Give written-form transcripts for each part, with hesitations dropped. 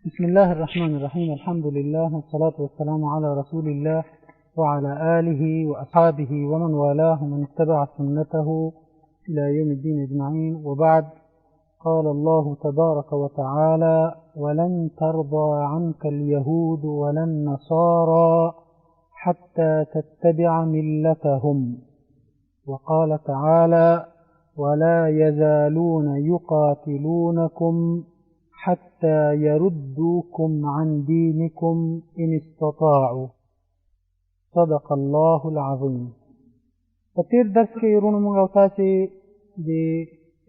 بسم الله الرحمن الرحيم. الحمد لله والصلاة والسلام على رسول الله وعلى آله وأصحابه ومن والاه من اتبع سنته إلى يوم الدين أجمعين، وبعد. قال الله تبارك وتعالى: ولن ترضى عنك اليهود ولا النصارى حتى تتبع ملتهم. وقال تعالى: ولا يزالون يقاتلونكم حتى يردوكم عن دينكم إن استطاعوا. صدق الله العظيم. په تیر درس کې ورونو موږ او تاسې د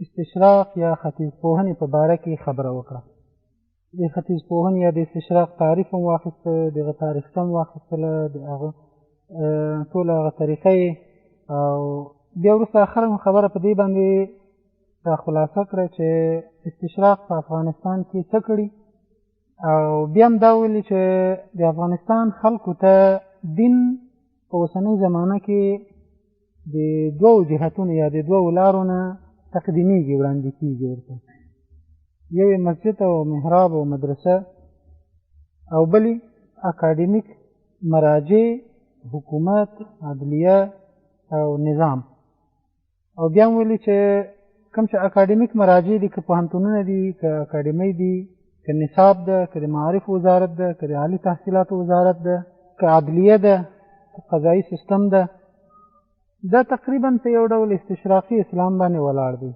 استشراق یا ختیځ پوهنې په باره کې خبره وکړه. د ختیځ پوهنې یا د استشراق تعریف هم واخیسته، دغه تاریخچه هم واخیستله، د هغه ټوله هغه طریقه او بیا وروسته اخره خبره په دې باندې را خلاصه کړه چې استشراق په افغانستان کې څه کړي، او بیا هم دا ویلي چې د افغانستان خلکو ته دین په اوسنۍ زمانه کې د دوو جهتونو یا د دوو لارو نه تقدیمیږي، وړاندې کېږي ورته. یو یې مسجد او محراب او مدرسه، او بلې اکاډمیک مراجع، حکومت، عدلیه او نظام. او بیا هم ویلي چې کوم چې اکاډمیک مراجع دي، که پوهنتونونه دي، که اکاډمۍ دي، که نصاب ده، که د معارف وزارت ده، که د عالي تحصیلاتو وزارت ده، که عدلیه ده، که قضایي سیستم ده، دا تقریبا په یو ډول استشراقي اسلام باندې ولاړ دي.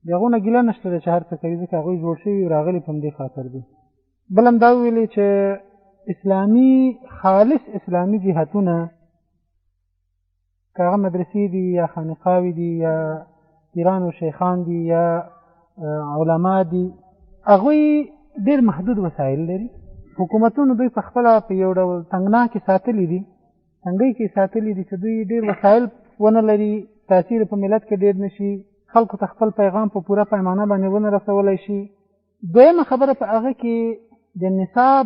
د هغو نه ګیله نشته ده چې هر څه کوي، ځکه هغوی جوړ شوي راغلي په همدې خاطر دي. بل هم دا ویلي چې اسلامي خالص اسلامي جهتونه، که هغه مدرسې دي یا خانقاوې دي یا پیران او شیخان دي یا علما دي، هغوی ډېر محدود وسایل لري. حکومتونو دوی په خپله په یو ډول تنګنا کې ساتلي دي، تنګۍ کې ساتلي دي چې دوی ډېر وسایل ونه لري، تاثیر په ملت کې ډېر نشي، خلکو ته خپل پیغام په پوره پیمانه باندې ونه رسولی شي. دویمه خبره په هغه کې د نصاب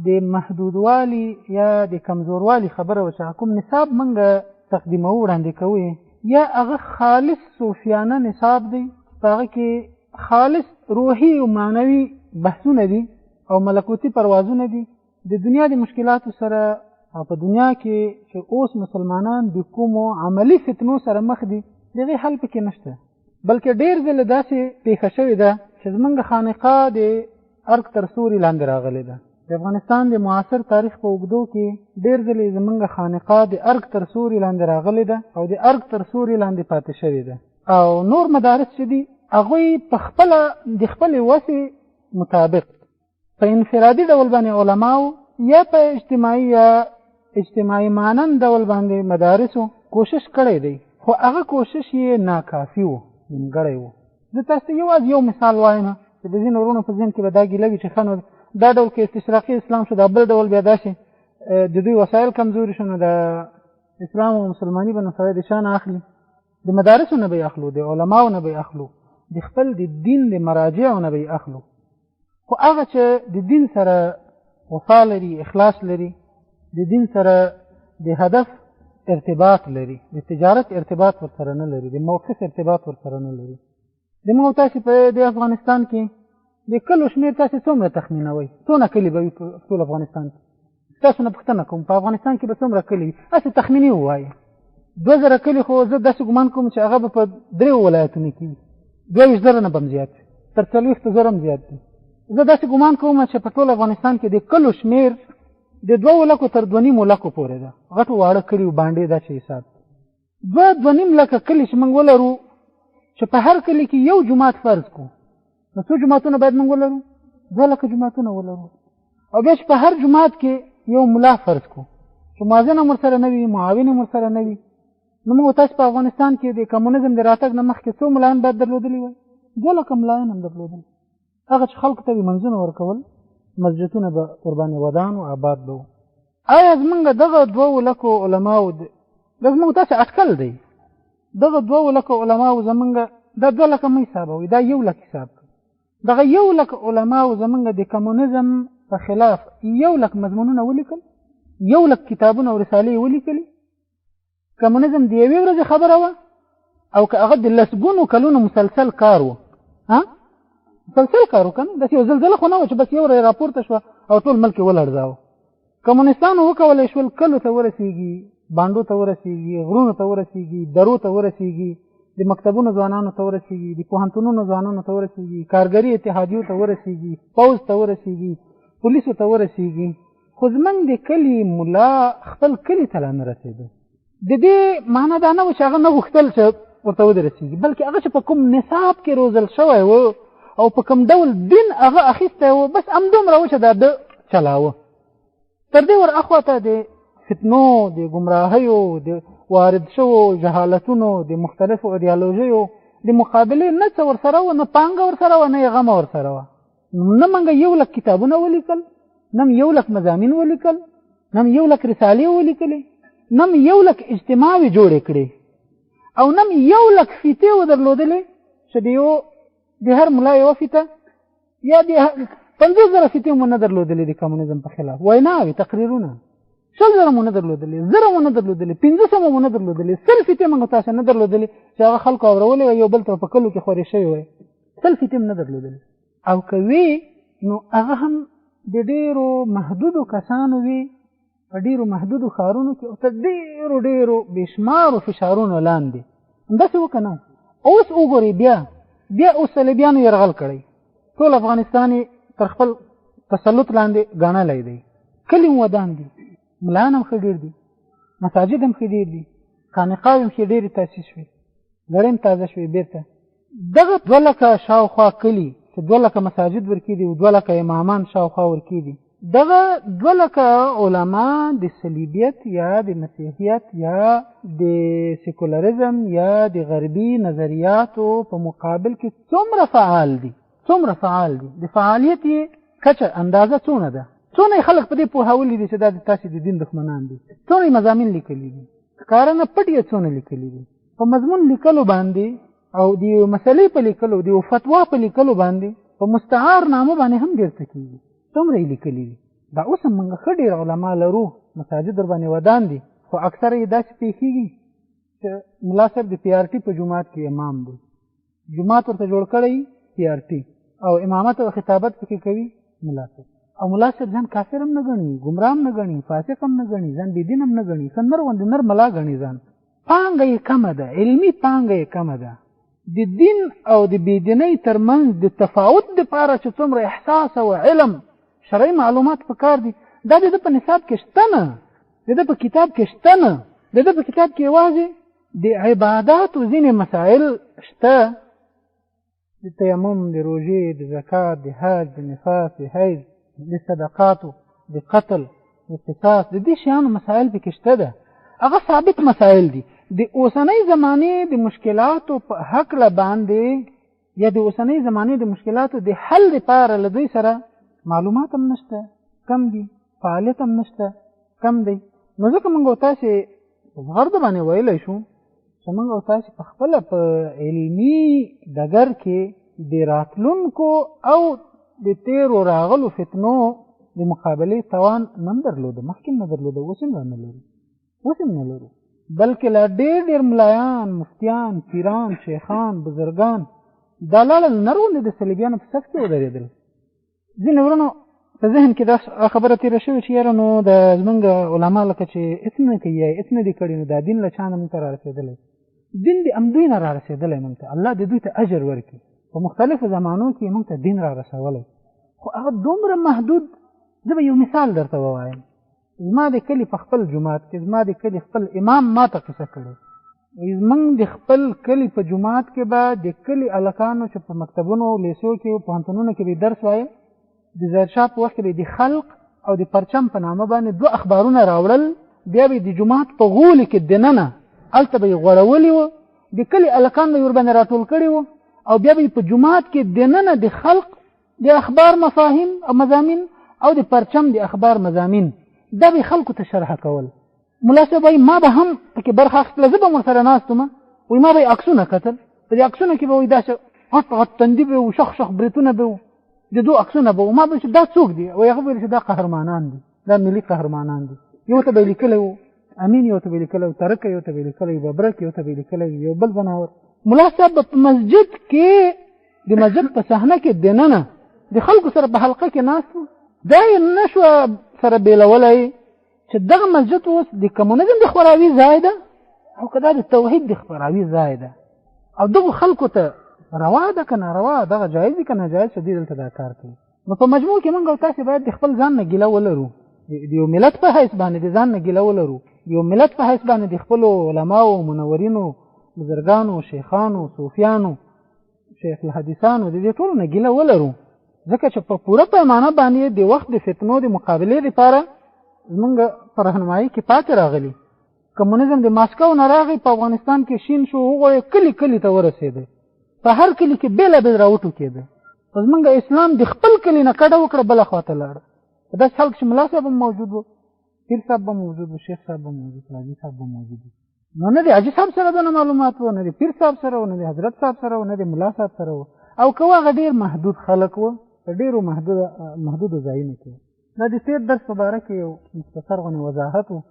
د محدودوالي یا د کمزوروالي خبره وه، چې کوم نصاب موږ تقدیموو، وړاندې کوو، یا هغه خالص صوفیانه نصاب دی، په هغه کې خالص روحي او معنوي بحثونه دي او ملکوتي پروازونه دي. د دنیا د مشکلاتو سره او په دنیا کې چې اوس مسلمانان د کومو عملی فتنو سره مخ دي، دغې حل پکې نشته. بلکې ډېر ځله داسې پیښه شوې ده چې زموږ خانقاه د ارګ تر سوري لاندې راغلې ده. د افغانستان د معاصر تاریخ په اوږدو کې ډېر ځلې زموږ خانقاه د ارګ تر سوري لاندې راغلې ده او د ارګ تر سوري لاندې پاتې شوې ده. او نور مدارس چې دي، هغوی په خپله د خپلې وسې مطابق په انفرادي ډول باندې علماو یا په اجتماعي مانند ډول باندې مدارسو کوشش کړی دی، خو هغه کوشش یې ناکافي و، نیمګړی و. زه تاسو ته یوازې یو مثال وایم چې د ځینو ورونو په ذهن کې به دا ګیله وي چې ښه نو دا ډول کې استشراقي اسلام شو، دا بل ډول بیا داسې د دوی وسایل کمزوري شو، نو د اسلام او مسلماني به نو سړی د چا نه اخلي؟ د مدارسو نه به یې اخلو، د علماو نه به یې اخلو، د خپل د دین د مراجعو نه به یې اخلو. خو هغه چې د دین سره وفا لري، اخلاص لري، د دین سره د هدف ارتباط لري، د تجارت ارتباط ورسره نه لري، د موقف ارتباط ورسره نه لري. د موږ تاسې په د افغانستان کې د کلو شمېر تاسې څومره تخمینوئ؟ څونه کلي به وي په ټول افغانستان کې؟ تاسو نه پوښتنه کوم، په افغانستان کې به څومره کلي وي؟ هسې تخمیني ووایئ. 2000 کلي، خو زه داسې ګمان کوم چې هغه به په 3 ولایتونو کې وي. 22,000 نه به هم زیات وي، تر 40,000 هم زیات دي. زه داسې ګمان کوم چې په ټول افغانستان کې د کلو شمېر د 2 لکو تر 2.5 لکو پورې ده. غټو واړه کلي و بانډې دا چې حساب 2.5 لکه کلي چې موږ ولرو، چې په هر کلي کې یو جومات فرض کو، نو څو جوماتونه باید موږ ولرو؟ 2 لکه جوماتونه ولرو. او بیا چې په هر جومات کې یو ملا فرض کو، چې مؤذن هم ورسره نه وي، معاون هم ورسره نه وي، نو موږ تاسو په افغانستان کې د کمونیزم د راتګ نه مخکې څو ملایان باید درلودلي وای؟ 2 لکه ملایان هم درلودل. هغه چې خلکو ته یې منځونه ورکول، مسجدونه به ورباندې ودان او آباد به وو. آیا زمونږ دغه 2 لکو علماو دا زمونږ تاسې اټکل دی؟ دغه 2 لکو علماو زمونږ دا 2 لکه مه حسابوئ، دا 1 لک حساب کړئ. دغه 1 لک علماو زمونږ د کمونیزم په خلاف 1 لک مضمونونه ولیکل، 1 لک کتابونه او رسالې ولیکلي. کمونیزم د یوې ورځې خبره وه، او که هغه د لسګونو کلونو مسلسل کار و، مسلسل کار وکړ. داسې یو زلزله خو نه وه چې بس یو راپورته شوه او ټول ملک یې ولړزاوه. کمونستانو وکولی شول کلو ته ورسېږي، بانډو ته ورسېږي، غرونو ته ورسېږي، درو ته ورسېږي، د مکتبونو ځوانانو ته ورسېږي، د پوهنتونونو ځوانانو ته ورسېږي، کارګري اتحادیو ته ورسېږي، پوځ ته ورسېږي، پولیسو ته ورسېږي. خو زمونږ د کلي ملا خپل کلي ته لا نه رسېده. د دې معنا دا نه و چې هغه نه غوښتل چې ورته ورسېږي، بلکې هغه چې په کوم نصاب کې روزل شوی و او په کوم ډول دین هغه اخیستی و، بس همدومره و چې دا ده چلاوه. تر دې ور اخواته د فتنو، د ګمراهیو، د وارد شوو جهالتونو، د مختلفو ایډیالوژیو د مقابلې نه څه ورسره وه، نه پانګه ورسره وه، نه یې غمه ورسره وه. نه موږ 1 لک کتابونه ولیکل، نه 1 لک مضامین ولیکل، نه 1 لک رسالې ولیکلې، نه 1 لک اجتماعي جوړې کړې، او نه 1 لک فیتې ودرلودلې چې د هر ملا یوه فیته یا د 50,000 فیتې مو نه درلودلې د کمونیزم په خلاف، ویناوې، تقریرونه 100,000 مو نه درلودلې، 1000 مو نه درلودلې، 500 مو نه درلودلې، 100 فیتې موږ تاسو نه درلودلې چې هغه خلکو اورولې وه، یو بل ته په کلو کې خورې شوی وی، 100 فیتې هم نه درلودلې. او که وي نو هغه هم د ډېرو محدودو کسانو وي په ډېرو محدودو ښارونو کې او تر ډېرو بېشمارو فشارونو لاندې. همداسې وکه نه. اوس وګورئ بیا اوس صلیبیانو یرغل کړی، ټول افغانستان یې تر خپل تسلط لاندې ګڼلی دی، کلي هم ودان دي، ملایان هم ښه ډېر دي، مساجد هم ښه ډېر دي، خانقاوې هم ښې ډېرې تاسیس شوې، ګړۍ هم تازه شوې. بېرته دغه 2 لکه شاوخوا کلي چې 2 لکه مساجد ورکې دي او 2 لکه امامان شاوخوا ورکې دي، دغه 2 لکه علما د صلیبیت یا د مسیحیت یا د سیکولرزم یا د غربي نظریاتو په مقابل کې څومره فعال دي، د فعالیت یې کچه اندازه څونه ده، څونه خلک په دې پوهولي دي چې دا تاسې د دین دښمنان دي، څونه مضامین لیکلي دي، ښکاره نه پټ یې څونه لیکلي دي، په مضمون لیکلو باندې او د یو مسلې په لیکلو، د یو فتوا په لیکلو باندې په مستعار نامه باندې هم ډېر څه کېږي، څومره یې لیکلي دي. دا اوس هم موږ ښه ډېر علما لرو، مساجد ورباندې ودان دي، خو اکثره یې داسې پېښېږي چې ملا صاحب د PRT په جومات کې امام دی، جومات ورته جوړ کړی PRT او امامت او خطابت پکې کوي ملا صاحب، او ملا صاحب ځان کافر هم نه ګڼي، ګمراه هم نه ګڼي، فاسق هم نه ګڼي، ځان بېدین هم نه ګڼي، ښه نر غوندې نر ملا ګڼي ځان. پانګه یې کمه ده، علمي پانګه یې کمه ده. د دین او د بېدینۍ ترمنځ د تفاوت دپاره چې څومره احساس او علم شرعي معلومات پکار دي، دا د ده په نصاب کې شته نه، د ده په کتاب کې شته نه. د ده په کتاب کې یوازې د عباداتو ځینې مسایل شته، د تیمم، د روژې، د زکات، د حج، د نفاس، د حیض، د صدقاتو، د قتل، د قصاص، د دې شیانو مسایل پکې شته ده، هغه ثابت مسایل دي. د اوسنۍ زمانې د مشکلاتو په هکله باندې یا د اوسنۍ زمانې د مشکلاتو د حل لپاره له دوی سره معلومات هم نشته، کم دي، فعالیت هم نشته، کم دی. نو ځکه موږ او تاسې په غرض باندې ویلی شو چې موږ او تاسې په خپله په علمي ډګر کې د راتلونکو او د تیرو راغلو فتنو د مقابلې توان نه درلوده، مخکې نه درلوده، اوس هم را نه لرو، بلکې لا ډېر ملایان، مفتیان، پیران، شیخان، بزرګان دا لاړل نه غوندې د صلیبیانو په صف کې ودرېدل. ځینې ورونو په ذهن کې دا خبره تېره شوې چې یاره نو د زمونږ علما لکه چې هېڅ نه کوي یا هېڅ نه دي کړي، نو دا دین له چا نه مونږ ته را رسېدلی؟ دین د همدوی نه را رسېدلی مونږ ته، الله د دوی ته اجر ورکړي، په مختلفو زمانو کې مونږ ته دین را رسولی، خو هغه دومره محدود. زه به یو مثال درته ووایم. زما د کلي په خپل جومات کې زما د کلي خپل امام ما ته قصه کړې، زمونږ د خپل کلي په جومات کې به د کلي هلکانو چې په مکتبونو، لیسو کې، پوهنتونونو کې به درس وایه، د ظاهرشاه په وخت کې به د خلق او د پرچم په نامه باندې 2 اخبارونه راوړل، بیا به د جومات په غولي کې دننه هلته به یې غوړولي وو، د کلي هلکان به یې ورباندې راټول کړي وو، او بیا به یې په جومات کې دننه د خلق د اخبار مفاهیم او مضامین او د پرچم د اخبار مضامین دا به خلکو ته شرحه کول. ملا صاحب وایي ما به هم پکې برخه اخیستله، زه به هم ورسره ناست وم، وایي ما به یې عکسونه کتل، په دې عکسونه کې به وایي داسې غټ غټ تندي به وو، شخ بریتونه به وو، د 2 عکسونه به وو. ما به دا څوک دي؟ وایي هغه به ویل چې دا قهرمانان دي، دا ملي قهرمانان دي. یو ته به یې لیکلی وو امین، یو ته به یې لیکلی وو ترکه، یو ته به یې لیکلی وو ببرک، یو ته به یې لیکلی وو یو بل ځناور. ملا صاحب به په مسجد کې د مسجد په صحنه کې دننه د خلکو سره په حلقه کې ناست وو. دا یې نشوه سره بیلولی چې دغه مسجد اوس د کمونیزم د خپراوي ځای ده او که دا د توحید د خپراوي ځای ده او دغو خلکو ته روا ده که ناروا، دغه جایز دي که ناجایز، چې دوی دلته دا کار کوي. نو په مجموع کې موږ او تاسې باید د خپل ځان نه ګیله ولرو، د یو ملت په حیث باندې د ځان نه ګیله ولرو، د یو ملت په حیث باندې د خپلو علماو، منورینو، بزرګانو، شیخانو، صوفیانو، شیخ الحدیثانو د دې ټولو نه ګیله ولرو، ځکه چې په پوره پیمانه باندې د وخت د فتنو د مقابلې لپاره زمونږ په رهنمایي کې پاتې راغلي. کمونیزم د ماسکو نه راغی، په افغانستان کې شین شو، وغوړې کلی کلی ته ورسېده، په هر کلي کې بېلابېل راوټوکېده. خو زمونږ اسلام د خپل کلي نه کډه وکړه، بله خواته لاړه. په داسې حال چې ملا صاحب هم موجود و، پیر صاحب به موجود و، شیخ صاحب به موجود و، حاجي صاحب به موجود و. نو نه د حاجي صاحب سره دونه معلومات و، نه د پیر صاحب سره و، نه د حضرت صاحب سره و، نه د ملا صاحب سره و. او که هغه ډېر محدود خلک و، په ډېرو محدودو ځایونو کې. دا د تېر درس په باره کې یو مختصر غونې وضاحت و.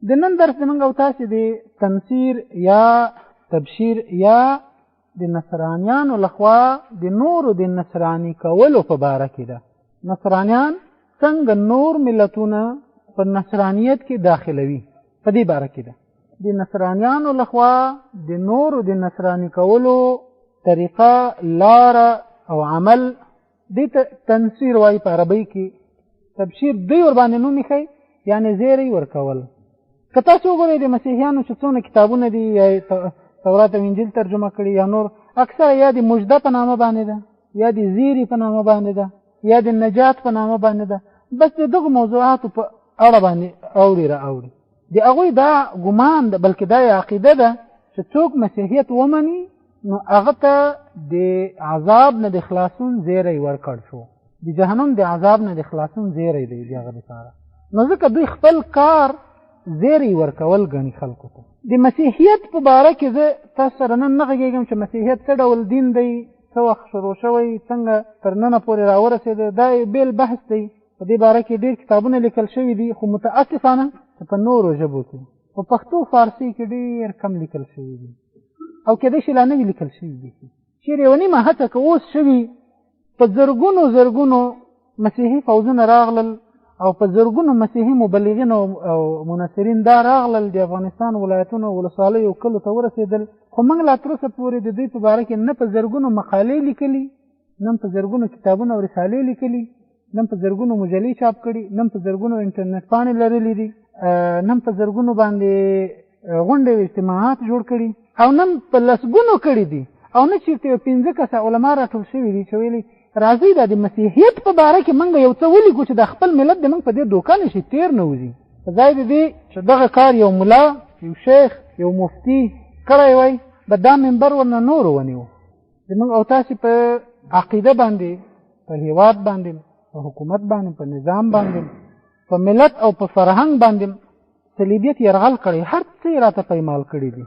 د نن درس زمونږ او تاسې د تنصیر یا تبشیر یا د نصرانیانو لخوا د نورو د نصرانی کولو په باره کې ده. نصرانیان څنګه نور ملتونه په نصرانیت کې داخلوي، په دې باره کې ده. د نصرانیانو لخوا د نورو د نصرانی کولو طریقه، لاره او عمل دې ته تنصیر وایي په عربۍ کې. تبشیر دوی ورباندې نوم ایښی، یعنې زیری ورکول. که تاسو وګورئ د مسیحیانو چې څونه کتابونه دي، یا تورات او انجیل ترجمه کړي یا نور، اکثره یا د مژده په نامه باندې ده، یا د زیری په نامه باندې ده، یا د نجات په نامه باندې ده. بس د دغو موضوعاتو په اړه باندې اوړي را اوړي. د هغوی دا ګمان ده، بلکې دا عقیده ده چې څوک مسیحیت ومني نو هغه ته د عذاب نه د خلاصون زیری ورکړ شو، د جهنم د عذاب نه د خلاصون زیری دی د هغه لپاره. نو ځکه دوی خپل کار زیری ورکول ګڼي خلکو ته. د مسیحیت په باره کې زه تاسو سره نن نه غږېږم چې مسیحیت څه ډول دین دی، څه وخت شروع شوی، څنګه تر ننه پورې راورسېده. دا یو بېل بحث دی، په دې باره کې ډېر کتابونه لیکل شوي دي، خو متاسفانه چې په نورو ژبو کې، په پښتو فارسي کې ډېر کم لیکل شوي دي، او کېدای شي لا نه وي لیکل شوي دي. چېرې یوه نیمه هڅه که اوس شوي، په زرګونو مسیحي فوزونه راغلل او په زرګونو مسیحي مبلغین او منصرین دا راغلل، د افغانستان ولایتونو ولسوالیو کلو ته ورسېدل. خو موږ لا تر اوسه پورې د دوی په باره کې نه په زرګونو مقالې لیکلي، نه په زرګونو کتابونه او رسالې لیکلي، نه په زرګونو مجلې چاپ کړي، نه په زرګونو انټرنیټ پاڼې لرلې دي، نه په زرګونو باندې غونډې او اجتماعات جوړ کړي، او نه په لسګونو کړي دي، او نه چېرته 15 کسه علما راټول شوي دي چې ویلي راځئ دا د مسیحیت په باره کې موږ یو څه ولیکو چې د خپل ملت د موږ په دې دوکه نشي تېر نه وځي. په ځای د دې چې دغه کار یو ملا، یو شیخ، یو مفتي کړی وای، به دا منبر ورنه نورو ونیو. زموږ او تاسې په عقیده باندې، په هېواد باندې، په حکومت باندې، په نظام باندې، په ملت او په فرهنګ باندې صلیبیت یرغل کړی، هر څه یې راته پایمال کړي دي.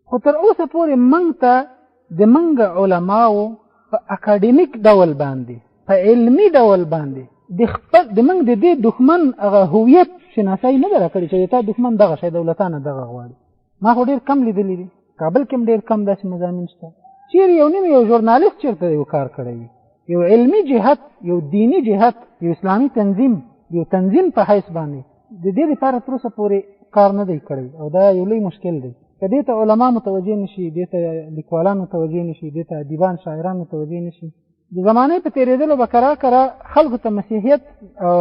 خو تر اوسه پورې موږ ته د موږ علماو په اکاډمیک ډول باندې، په علمي ډول باندې د موږ د دې دښمن هغه هویت شناسایي نه ده راکړې چې تا دښمن دغه شی دولتانه دغه غواړي. ما خو ډېر کم لیدلي دي، کابل کې هم ډېر کم داسې مضامین شته. چیرې یو نیم یو ژورنالیست چېرته یو کار کړی وي، یو علمي جهت، یو دیني جهت، یو اسلامي تنظیم، یو تنظیم په حیث باندې د دې لپاره تر اوسه پورې کار نه دی کړی، او دا یو لوی مشکل دی. که دې ته علما متوجه نشي، دې ته لیکوالان متوجه نشي، دې ته ادیبان، شاعران متوجه نشي، د زمانې په تېرېدلو به کرا خلکو ته مسیحیت او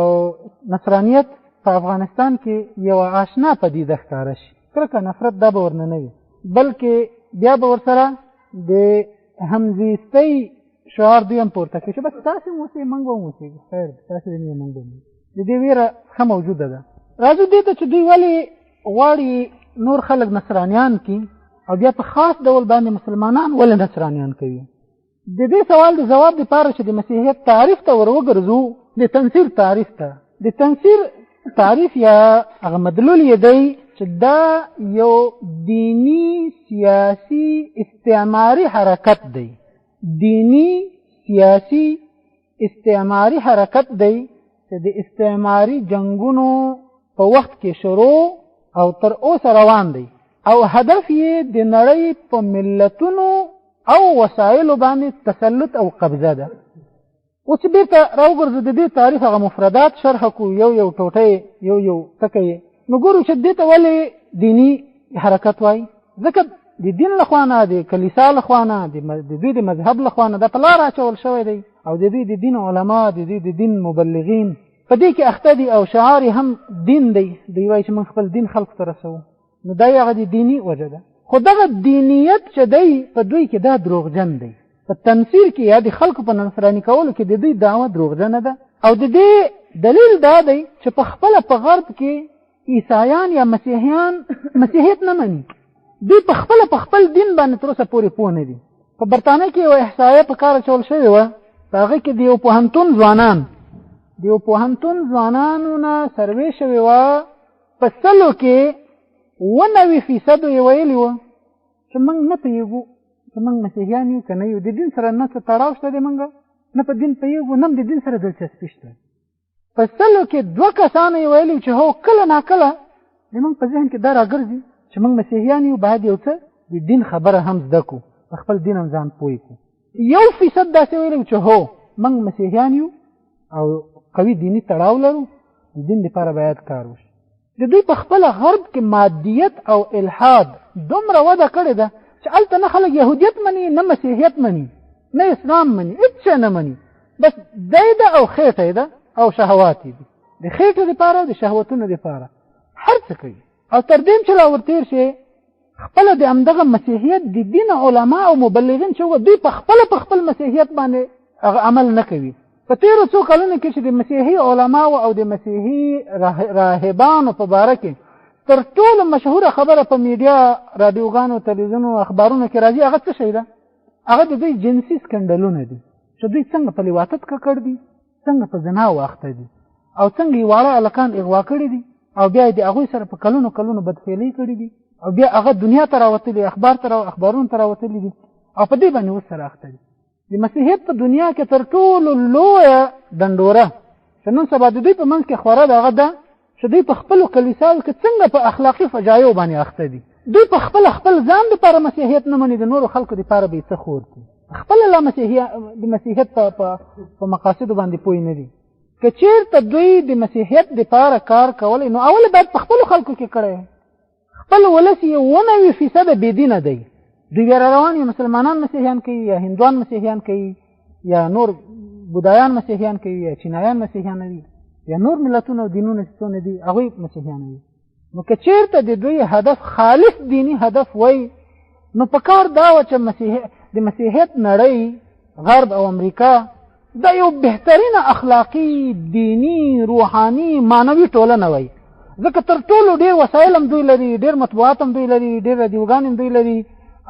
نصرانیت په افغانستان کې یوه آشنا پدیده ښکاره شي. کرکه نفرت دا به ورنه نه وي، بلکې بیا به ورسره د همزیستۍ شعار دوی هم پورته کړي چې بس تاسې هم اوسئ موږ به هم اوسېږو، خیر تاسې به نه یې موږ به هم. د دې ویره ښه موجوده ده. راځو دې ته چې دوی ولې غواړي نور خلک نصرانیان کی، او بیا په خاص ډول باندې مسلمانان ولې نصرانیان کوي. د دې سوال د جواب لپاره چې د مسیحیت تعریف ته ور وګرځو، د تنصیر تعریف ته. د تنصیر تعریف یا هغه مدلول یې دی چې دا یو دینی سیاسي استعماري حرکت دی. دینی سیاسي استعماري حرکت دی چې د استعماري جنگونو په وخت کې شروع او تر اوسه روان دی، او هدف یې د نړۍ په ملتونو او وسایلو باندې تسلط او قبضه ده. اوس بیرته راوګرځو د دې تاریخ هغه مفردات شرح کو یو ټوټه یو ټکی. نو ګورو چې دې ته ولې دینی حرکت وایي. ځکه د دین لخوانه د کلیسا لخوانه د دوی د مذهب لخوانه دا په لار اچول شوی دی او د دوی د دین علما د دوی د دین مبلغین په دې کې اخته دي او شعار هم دین دی. دوی وایي چې موږ خپل دین خلق ته رسوو. نو دا هغه د دینی وجه ده. خو دغه دینیت چې دی په دوی کې دا دروغجن دی. په تنصیر کې یا د خلکو په نصرانی کولو کې د دوی دعوه دروغجنه ده. او د دې دلیل دا دی چې په خپله په غرب کې عیسایان یا مسیحیت نه مني. دوی په خپل دین باندې تر اوسه پورې پوه نه دي. په برطانیه کې یوه احصایه په کار اچول شوې وه. په هغه کې د یو پوهنتون ځوانانو نه سروې شوې وه. په 100 کې 90% یې ویلي وه چې موږ نه پوهېږو چې موږ مسیحیان یو که نه یو. د دین سره نه څه تړاو شته دی، موږ نه په دین پوهېږو نه د دین سره دلچسپي شته. په 100 کې 2 کسانو یې ویلي چې هو کله ناکله زموږ په ذهن کې دا راګرځي چې موږ مسیحیان یو، باید یو څه د دین خبره هم زده کړو، په خپل دین هم ځان پوه کړو. 1% داسې ویلي چې هو موږ مسیحیان یو او قوي دیني تړاو لرو، د دین لپاره باید کار وشي. د دوی په خپله غرب کې مادیت او الحاد دومره وده کړې ده چې هلته نه خلک یهودیت مني، نه مسیحیت مني، نه اسلام مني، هېڅ شی نه مني. بس دی ده او خېټه ده او شهوات دي. د خېټې دپاره او د شهوتونو دپاره هر څه کوي. او تر دې چې را ورتېر شي خپله د همدغه مسیحیت د دین علما او مبلغین چې دوی په خپل مسیحیت باندې عمل نه کوي. په تېرو څو کلونو کې چې د مسیحي علماو او د مسیحي راهبانو په باره کې تر ټولو مشهوره خبره په میډیا، رادیوګانو، تلویزیونو، اخبارونو کې راځي، هغه څه شی ده؟ هغه د دوی جنسي سکندلونه دي چې دوی څنګه په لواطت ککړ دي، څنګه په زنا واخته دي، او څنګه یې واړه هلکان اغوا کړي دي، او بیا د هغوی سره په کلونو بدفعلۍ کړي دي، او بیا هغه دنیا ته راوتلي، اخبارونو ته راوتلي دي، او په دې باندې اوس سره اخته دي. د مسیحیت په دنیا کې تر ټولو لویه ډنډوره چې نن سبا د دوی په منځ کې خوره ده هغه ده چې دوی په خپلو کلیساو کې څنګه په اخلاقي فجایعو باندې اخته دي. دوی په خپل ځان دپاره مسیحیت نه مني، د نورو خلکو دپاره به یې څه خور کړي. خپله لا د مسیحیت په مقاصدو باندې پوه نه دي. که چېرته دوی د مسیحیت دپاره کار کولی نو اول باید په خپلو خلکو کې کړی. خپل ولس یې 90% بېدینه دی. دوی بیا روان یا مسلمانان مسیحیان کوي، یا هندوان مسیحیان کوي، یا نور بودایان مسیحیان کوي، یا چینایان مسیحیان وي، یا نور ملتونه او دینونه چې څونه دي هغوی مسیحیان وي. نو که چېرته د دوی هدف خالص دینی هدف وی نو په کار دا وه چې د مسیحیت نړۍ، غرب او امریکا دا یو بهترینه اخلاقي، دینی، روحاني، معنوي ټولنه وی. ځکه تر ټولو ډېر وسایل هم دوی لري، ډېر مطبوعات هم دوی لري، ډېر رادیوګان هم دوی لري،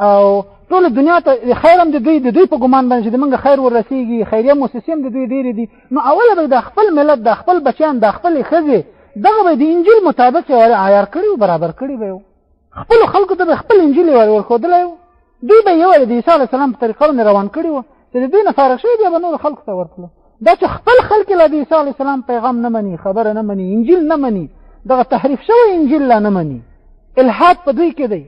او ټول دنیا ته خیر هم د دوی په ګمان باندې چې د موږ خیر ورسېږي، خیریه موسسې هم د دوی ډېرې دي. نو اوله به د خپل ملت، د خپل بچیان، د خپلې ښځې دغه به د انجیل مطابق عیار کړي و، برابر کړي به یو. خپلو خلکو ته به خپل انجیل ورښودلی و. دوی به یې د عیسی علیه السلام په طریقه باندې روان کړي وو چې د دوی نه فارغ شوي بیا به نورو خلکو ته ورتلو. دا چې خپل خلک یې لا د عیسی علیه السلام پیغام نه مني، خبره نه مني، انجیل نه مني، دغه تحریف شوی انجیل لا نه مني، الحاد په دوی کې دی،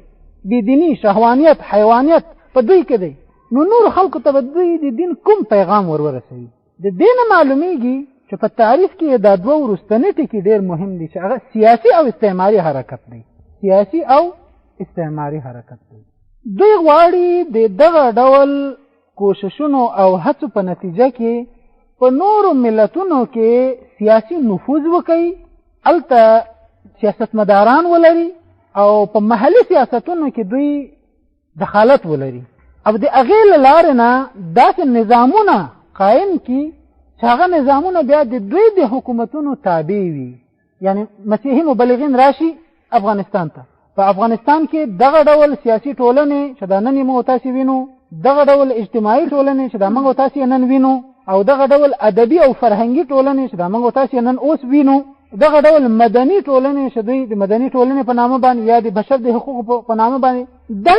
بېدیني، شهوانیت، حیوانیت په دوی کې دی، نو نورو خلکو ته به دوی د دین کوم پیغام ورسوي؟ د دې نه معلومیږي چې په تعریف کې دا دوه وروستني ټکي ډېر مهم دي چې هغه سیاسي او استعماري حرکت دی. سیاسي او استعماري حرکت دی. دوی غواړي د دغه ډول کوششونو او هڅو په نتیجه کې په نورو ملتونو کې سیاسي نفوذ وکړي، هلته سیاستمداران ولري، او په محلي سیاستونو کې دوی دخالت ولري، او د هغې له لارې نه داسې نظامونه قایم کړي چې هغه نظامونه بیا د دوی د حکومتونو تابع وي. یعنی مسیحي مبلغین راشي افغانستان ته، په افغانستان کې دغه ډول سیاسي ټولنې چې دا نن یې موږ تاسې وینو، دغه ډول اجتماعي ټولنې چې دا موږ تاسې نن وینو، او دغه ډول ادبي او فرهنګي ټولنې چې دا موږ تاسې نن اوس وینو، دغه ډول مدني ټولنې چې دوی د مدني ټولنې په نامه باندې یا د بشر د حقوقو په نامه باندې دا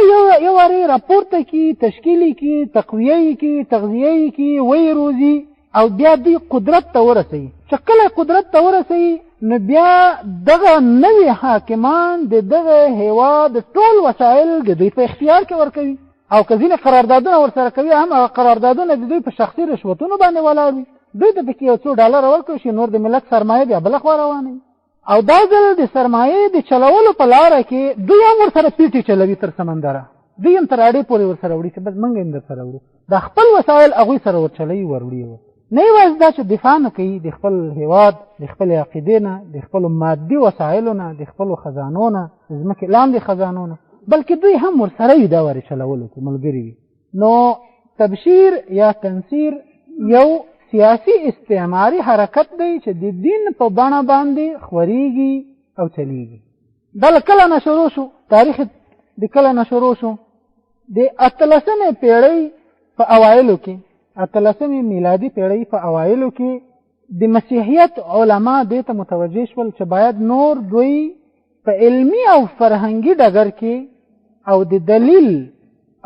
یو وارې راپورته کړي، تشکیل کړي، تقویه کړي، تغذیه کړي، ویې روزي، او بیا دوی قدرت ته ورسوي. چې کله قدرت ته ورسوي نو بیا دغه نوي حاکمان د دغه هېواد ټول وسایل د دوی په اختیار کې ورکوي. او که ځینې قراردادونه ورسره کوي هم هغه قراردادونه د دوی په شخصي رشوتونو باندې ولاړ وي. دوی ته پکې یو څو ډالر ورکړل شي، نور د ملت سرمایه بیا بله خوا روانه وي. او دا ځل د سرمایې د چلولو په لاره کې دوی هم ورسره پیټې چلوي تر سمندره، دوی هم تر اډې پورې ورسره وړي چې بس موږ هم درسره وړو. د خپل وسایل هغوی سره ورچلوي وروړي. نه یوازې دا چې دفاع نه کوي د خپل هېواد، د خپلې عقیدې نه، د خپلو مادي وسایلو نه، د خپلو خزانو نه، د ځمکې لاندې خزانو نه، بلکې دوی هم ورسره وي دا ورې چلولو کې ملګري وي. نو تبشیر یا تنصیر یو سیاسي استعماري حرکت دی چې د دین په بڼه باندې خورېږي او چلیږي. دا له کله نه شروع شو، تاریخ د کله نه شروع شو. د 18مې پیړۍ په اوایلو کې، 18مې میلادي پیړۍ په اوایلو کې د مسیحیت علما دې ته متوجه شول چې باید نور دوی په علمي او فرهنګي ډګر کې او د دلیل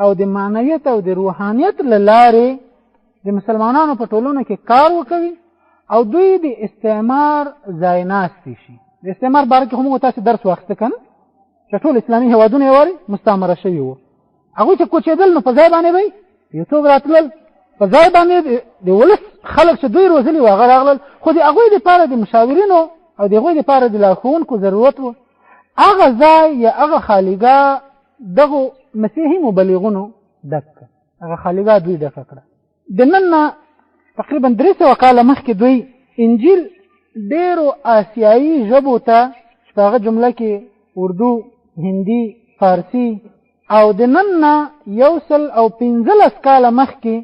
او د معنویت او د روحانیت له لارې د مسلمانانو په ټولنه کې کار وکوي او دوی د استعمار ځایناستي شي. د استعمار باره کې هم تاسو درس واخیسته که نه، چې ټول اسلامي هېوادونه یې وارې مستعمره شوي وو. هغوی چې کوچېدل نو په ځای باندې به یو څوک راتلل، په ځای باندې د ولس خلک چې دوی روزلي وو هغه راغلل، خو د هغوی دپاره د مشاورینو او د هغوی دپاره د لارښوونکو ضرورت و. هغه ځای یا هغه خالیګاه دغو مسیحي مبلغونو ډک کړه، هغه خالیګاه دوی ډکه کړه. د نن نه تقریبا 300 کاله مخکې دوی انجیل ډېرو آسیایي ژبو ته چې په هغه جمله کې اردو، هندي، فارسي او د نن نه 115 کاله مخکې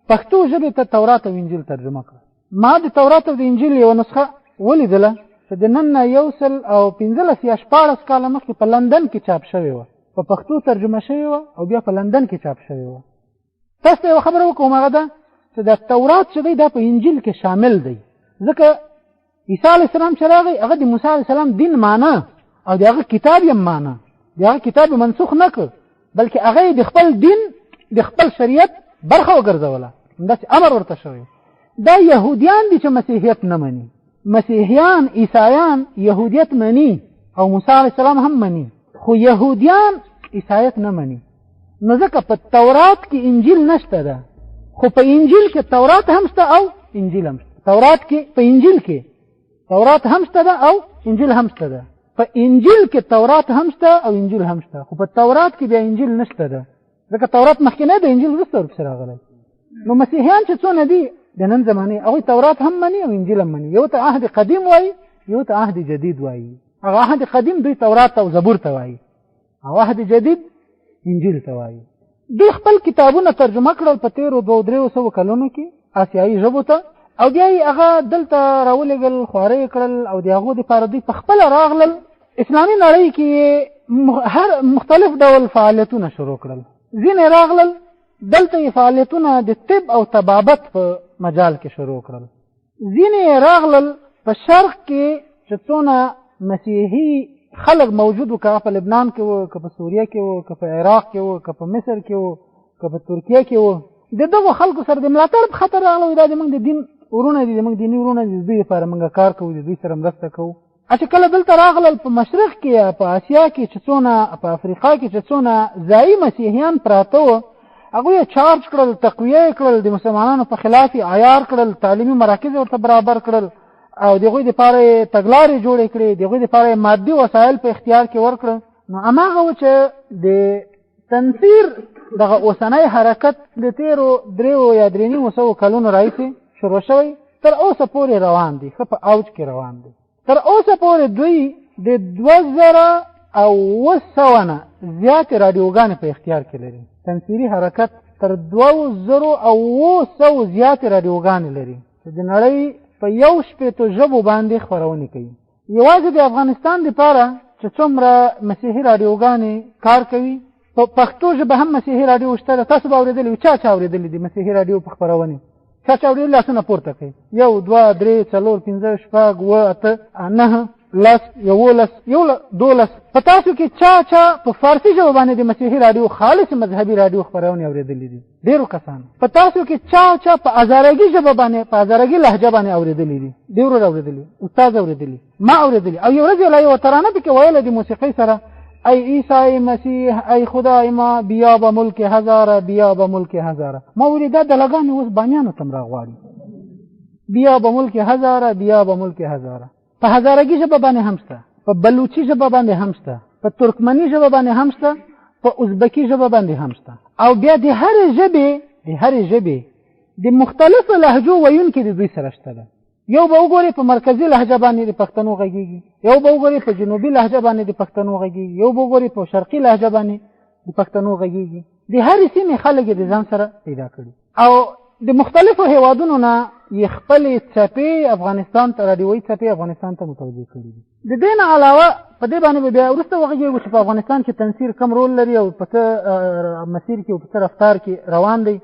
پښتو ژبې ته تورات او انجیل ترجمه کړه. ما د تورات او د انجیل یوه نسخه ولیدله چې د نن نه 115 یا 14 کاله مخکې په لندن کې چاپ شوې وه، په پښتو ترجمه شوې وه او بیا په لندن کې چاپ شوې وه. تاسو ته یوه خبره وکړم، هغه ده چې د تورات چې دی دا په انجیل کې شامل دی، ځکه عیسی علیه السلام چې راغی هغه د موسی علیه السلام دین مانه او د هغه کتاب یې مانه، د هغه کتاب یې منسوخ نه کړ، بلکې هغه یې د خپل دین د خپل شریعت برخه وګرځوله، همداسې امر ورته شوی. دا یهودیان دي چې مسیحیت نه مني، مسیحیان عیسایان یهودیت مني او موسی علیه السلام هم مني، خو یهودیان عیسایت نه مني. نو ځکه په تورات کې انجیل نشته ده، خو په انجیل کې تورات هم شته او انجیل هم شته. تورات کې په انجیل کې تورات هم شته ده او انجیل هم شته ده. په انجیل کې تورات هم شته او انجیل هم شته، خو په تورات کې بیا انجیل نشته ده، ځکه تورات مخکې د انجیل وروسته ورپسې راغلی. نو مسیحیان چې څونه دي د نن زمانې هغوی تورات هم مني او انجیل هم مني. یو ته عهد قدیم وایي، یو ته عهد جدید وایي. هغه عهد قدیم دوی تورات او زبور ته وایي، او عهد جدید انجیل ته وایي. دوی خپل کتابونه ترجمه کړل په تېرو 200-300 کلونو کې آسیایي ژبو ته، او بیا یې هغه دلته راولېږل، خواره یې کړل او د هغو دپاره دوی پخپله راغلل. اسلامي نړۍ کې هر مختلف ډول فعالیتونه شروع کړل. ځینې راغلل دلته یې فعالیتونه د طب او طبابت په مجال کې شروع کړل. ځینې راغلل په شرق کې چې څونه مسیحي خلق موجود و، که په لبنان کې و، که په سوریه کې و، که په عراق کې و، که په مصر کې و، که په ترکیه کې و، د دغو خلکو سره د ملاتړ په خطر راغلی. دا زموږ د دین ورونه دي، زموږ دیني ورونه دي، د دوی لپاره موږ کار کوو، د دوی سره مرسته کوو. چې کله دلته راغلل په مشرق کې یا په اسیا کې چې څونه، په افریقا کې چې څونه ځایي مسیحیان پراته وو، هغوی یې چارج کړل، تقویه یې کړل، د مسلمانانو په خلاف یې عیار کړل، تعلیمي مراکز یې ورته برابر کړل او د هغوی دپاره یې تګلارې جوړې کړې، د هغوی دپاره یې مادي وسایل په اختیار کې ورکړل. نو هماغه و چې د تنصیر دغه اوسنی حرکت د تېرو 300 یا 350 کلونو راهیسې شروع شوی، تر اوسه پورې روان دی، ښه په اوج کې روان دی. تر اوسه پورې دوی د 2000 نه زیاتې راډیوګانې په اختیار کې لري. تنصیري حرکت تر 2800 زیاتې راډیوګانې لري چې د نړۍ په 1 ژبو باندې خپرونې کوي. یوازې د افغانستان دپاره چې څومره مسیحي راډیوګانې کار کوي، په پښتو ژبه هم مسیحي راډیو شته. تاسو به اورېدلي وي، چا اورېدلي دي مسیحي راډیو په خپرونې؟ چا اورېدلي؟ لاسونه پورته کوي. 1 2 3 4 5 6 7 8 9 10 11 12. په تاسو کې چا په فارسي ژبه باندې د مسیحي راډیو خالص مذهبي راډیو خپرونې اورېدلي دي؟ ډېرو کسانو. په تاسو کې چا په هزارګي ژبه باندې، په هزارګي لهجه باندې اورېدلي دي؟ ډېرو اورېدلي، استاد اورېدلي، ما اورېدلي. او یو ورځ یو ترانه پکې ویله د موسیقۍ سره، ای عیسی مسیح ای خدای ما بیا به ملک هزاره بیا به ملک هزاره. ما ویل دا دلګانې اوس بامیانو ته هم راغواړي، بیا به ملک هزاره بیا به ملک هزاره. په هزارګي ژبه باندې هم شته، په بلوچي ژبه باندې هم شته، په ترکمني ژبه باندې هم شته، په ازبکي ژبه باندې هم شته. او بیا د هرې ژبې د مختلفو لهجو ویونکي د دوی سره شته ده. یو به وګورئ په مرکزي لهجه باندې د پښتنو غږیږي، یو به وګورئ په جنوبي لهجه باندې د پښتنو غږیږي، یو به وګورئ په شرقي لهجه باندې د پښتنو غږیږي. د هرې سیمې خلک د ځان سره پیدا کړي او د مختلفو هیوادونو نه یې خپلې څپې افغانستان ته راډیویي څپې افغانستان ته متوجه کړي دي. د دې نه علاوه په دې باندې بیا وروسته وغږېږو چې په افغانستان کې تنصیر کم رول لري او په څه مسیر کې او په څه رفتار کې روان دی.